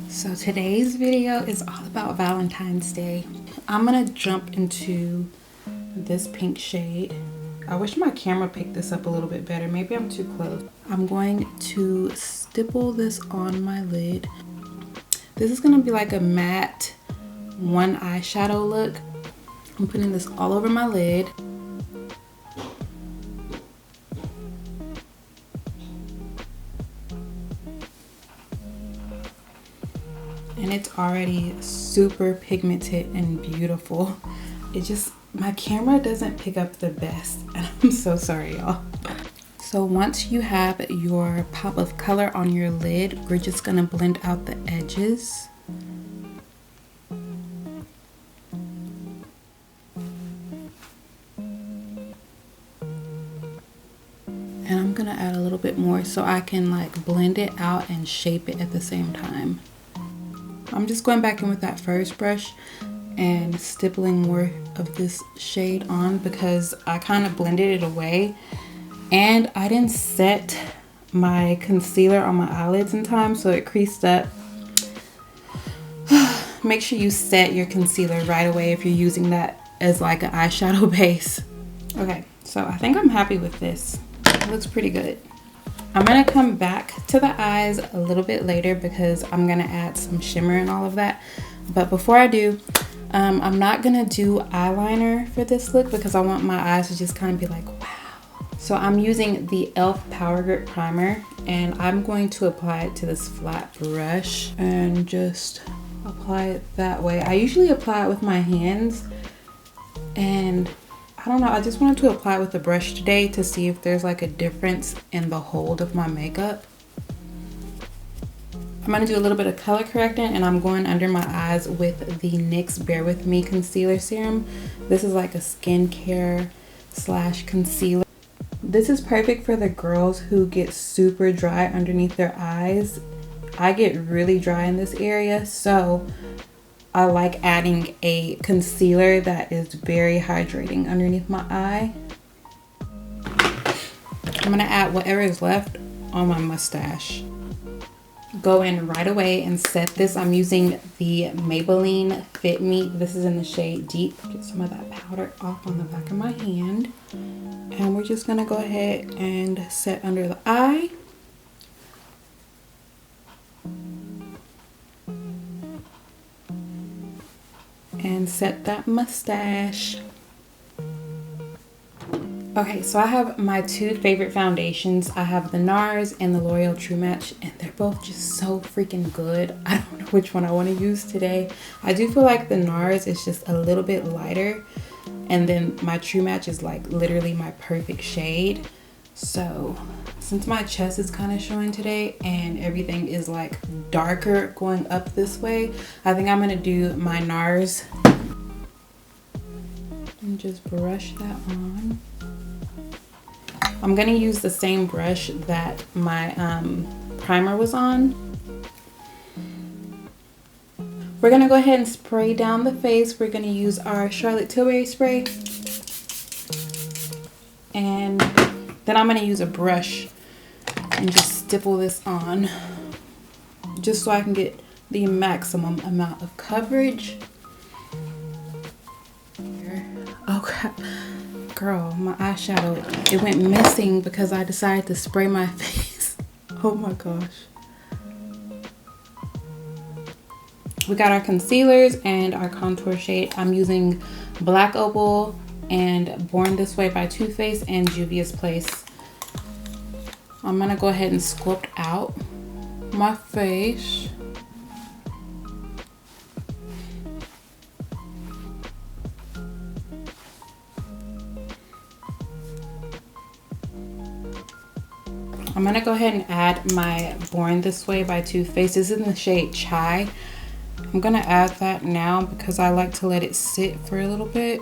So today's video is all about Valentine's Day. I'm gonna jump into this pink shade. I wish my camera picked this up a little bit better. Maybe I'm too close. I'm going to stipple this on my lid. This is gonna be like a matte one eyeshadow look. I'm putting this all over my lid. And it's already super pigmented and beautiful. My camera doesn't pick up the best, and I'm so sorry, y'all. So once you have your pop of color on your lid, we're just gonna blend out the edges. And I'm gonna add a little bit more so I can like blend it out and shape it at the same time. I'm just going back in with that first brush and stippling more of this shade on because I kind of blended it away, and I didn't set my concealer on my eyelids in time, so it creased up. Make sure you set your concealer right away if you're using that as like an eyeshadow base. Okay, so I think I'm happy with this. It looks pretty good. I'm gonna come back to the eyes a little bit later because I'm gonna add some shimmer and all of that. But before I do, I'm not gonna do eyeliner for this look because I want my eyes to just kind of be like, wow. So I'm using the e.l.f. Power Grip Primer, and I'm going to apply it to this flat brush and just apply it that way. I usually apply it with my hands, and I don't know, I just wanted to apply it with the brush today to see if there's like a difference in the hold of my makeup. I'm going to do a little bit of color correcting, and I'm going under my eyes with the NYX Bear With Me Concealer Serum. This is like a skincare / concealer. This is perfect for the girls who get super dry underneath their eyes. I get really dry in this area, so I like adding a concealer that is very hydrating underneath my eye. I'm gonna add whatever is left on my mustache. Go in right away and set this. I'm using the Maybelline Fit Me. This is in the shade Deep. Get some of that powder off on the back of my hand. And we're just gonna go ahead and set under the eye. And set that mustache. Okay, so I have my two favorite foundations. I have the NARS and the L'Oreal True Match, and they're both just so freaking good. I don't know which one I want to use today. I do feel like the NARS is just a little bit lighter, and then my True Match is like literally my perfect shade. So since my chest is kind of showing today and everything is like darker going up this way, I think I'm gonna do my NARS and just brush that on. I'm gonna use the same brush that my primer was on. We're gonna go ahead and spray down the face. We're gonna use our Charlotte Tilbury spray, and then I'm gonna use a brush and just stipple this on just so I can get the maximum amount of coverage. Oh crap, girl, my eyeshadow, it went missing because I decided to spray my face. Oh my gosh. We got our concealers and our contour shade. I'm using Black Opal and Born This Way by Too Faced and Juvia's Place. I'm gonna go ahead and sculpt out my face. I'm gonna go ahead and add my Born This Way by Too Faced. This is in the shade Chai. I'm gonna add that now because I like to let it sit for a little bit.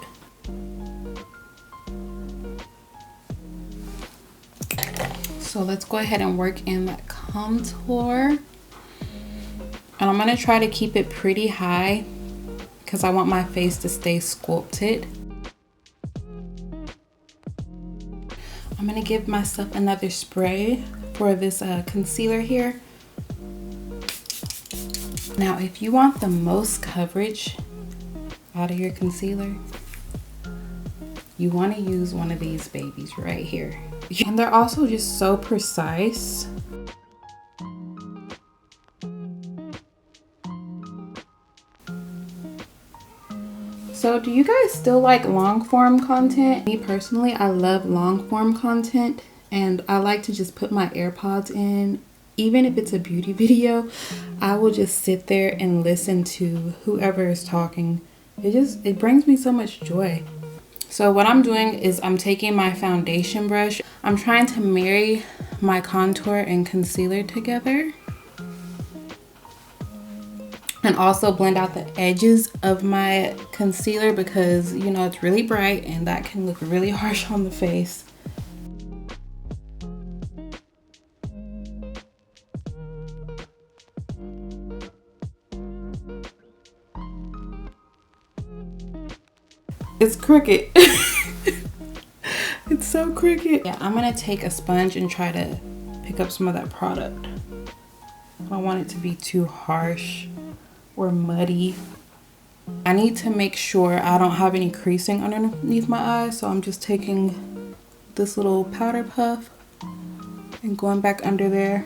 So let's go ahead and work in that contour. And I'm gonna try to keep it pretty high because I want my face to stay sculpted. I'm gonna give myself another spray for this concealer here. Now, if you want the most coverage out of your concealer, you want to use one of these babies right here. And they're also just so precise. So do you guys still like long form content? Me personally, I love long form content, and I like to just put my AirPods in. Even if it's a beauty video, I will just sit there and listen to whoever is talking. It brings me so much joy. So what I'm doing is I'm taking my foundation brush. I'm trying to marry my contour and concealer together. And also blend out the edges of my concealer because, you know, it's really bright and that can look really harsh on the face. It's crooked. It's so crooked. Yeah, I'm gonna take a sponge and try to pick up some of that product. I don't want it to be too harsh or muddy. I need to make sure I don't have any creasing underneath my eyes, so I'm just taking this little powder puff and going back under there.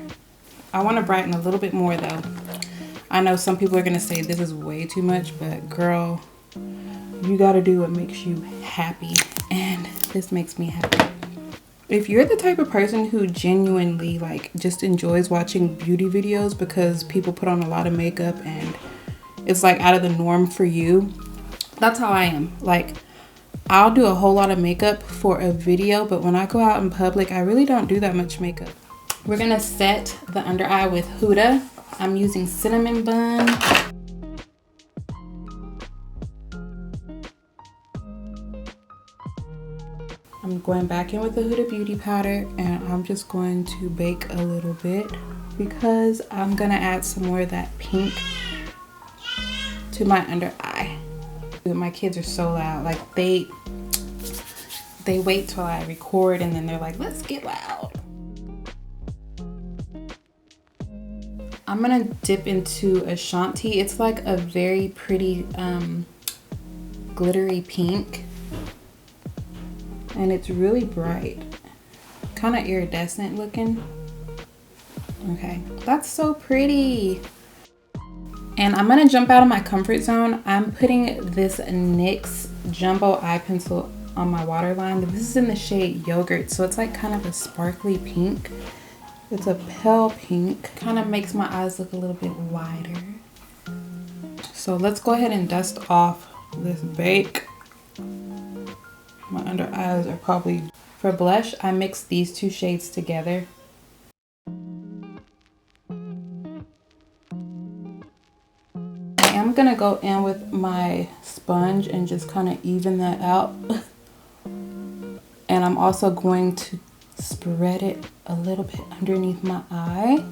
I want to brighten a little bit more though. I know some people are gonna say this is way too much, but girl, you gotta do what makes you happy, and this makes me happy. If you're the type of person who genuinely like just enjoys watching beauty videos because people put on a lot of makeup and it's like out of the norm for you, that's how I am. Like, I'll do a whole lot of makeup for a video, but when I go out in public, I really don't do that much makeup. We're gonna set the under eye with Huda. I'm using Cinnamon Bun. I'm going back in with the Huda Beauty powder, and I'm just going to bake a little bit because I'm gonna add some more of that pink to my under eye. My kids are so loud. Like they wait till I record and then they're like, let's get loud. I'm gonna dip into Ashanti. It's like a very pretty glittery pink, and it's really bright, kind of iridescent looking. Okay, that's so pretty. And I'm gonna jump out of my comfort zone. I'm putting this NYX Jumbo Eye Pencil on my waterline. This is in the shade Yogurt, so it's like kind of a sparkly pink. It's a pale pink. Kind of makes my eyes look a little bit wider. So let's go ahead and dust off this bake. My under eyes are probably... For blush, I mixed these two shades together. I'm gonna go in with my sponge and just kind of even that out. And I'm also going to spread it a little bit underneath my eye.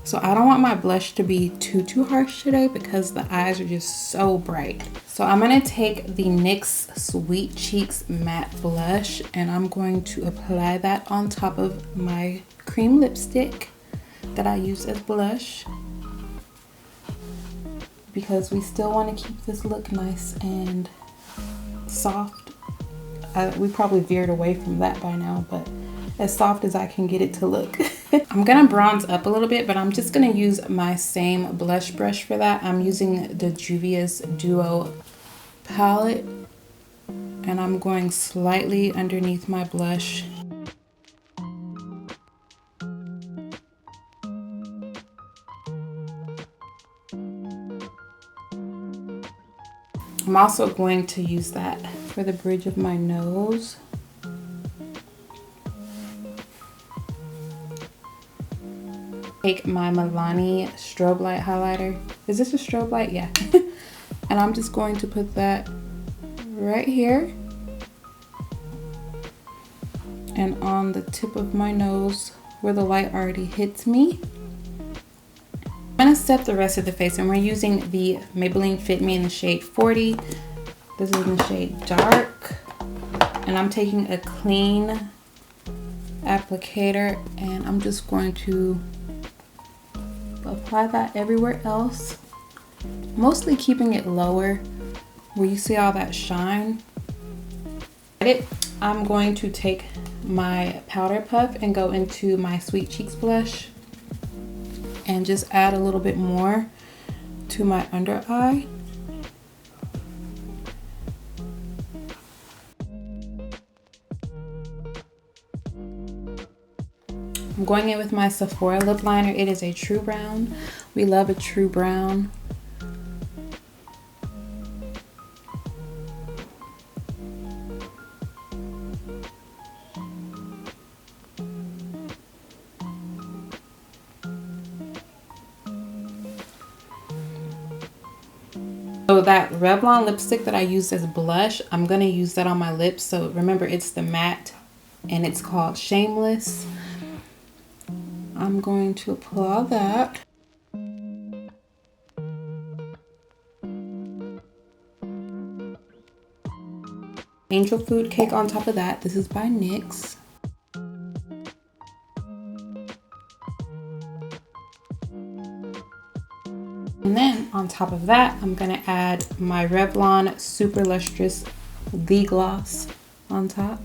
So I don't want my blush to be too harsh today because the eyes are just so bright. So I'm gonna take the NYX Sweet Cheeks Matte Blush and I'm going to apply that on top of my cream lipstick that I use as blush, because we still want to keep this look nice and soft. We probably veered away from that by now, but as soft as I can get it to look. I'm gonna bronze up a little bit, but I'm just gonna use my same blush brush for that. I'm using the Juvia's Duo palette, and I'm going slightly underneath my blush. I'm also going to use that for the bridge of my nose. Take my Milani strobe light highlighter. Is this a strobe light? Yeah. And I'm just going to put that right here and on the tip of my nose where the light already hits me. I'm gonna set the rest of the face, and we're using the Maybelline Fit Me in the shade 40. This is in the shade Dark, and I'm taking a clean applicator and I'm just going to apply that everywhere else. Mostly keeping it lower where you see all that shine. I'm going to take my powder puff and go into my Sweet Cheeks blush and just add a little bit more to my under eye. I'm going in with my Sephora lip liner. It is a true brown. We love a true brown. So that Revlon lipstick that I used as blush, I'm going to use that on my lips. So remember, it's the matte and it's called Shameless. I'm going to apply that. Angel Food Cake on top of that. This is by NYX. And then on top of that, I'm gonna add my Revlon Super Lustrous The Gloss on top.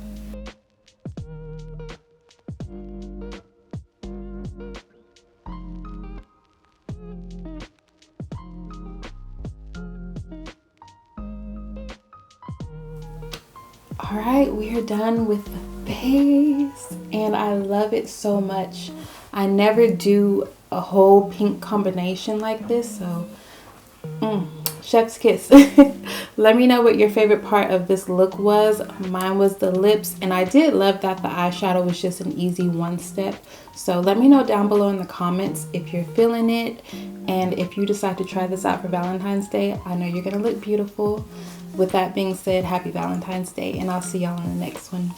All right, we are done with the base and I love it so much. I never do a whole pink combination like this, so chef's kiss. Let me know what your favorite part of this look was. Mine was the lips, and I did love that the eyeshadow was just an easy one step. So let me know down below in the comments if you're feeling it, and if you decide to try this out for Valentine's Day. I know you're gonna look beautiful. With that being said, happy Valentine's Day, and I'll see y'all in the next one.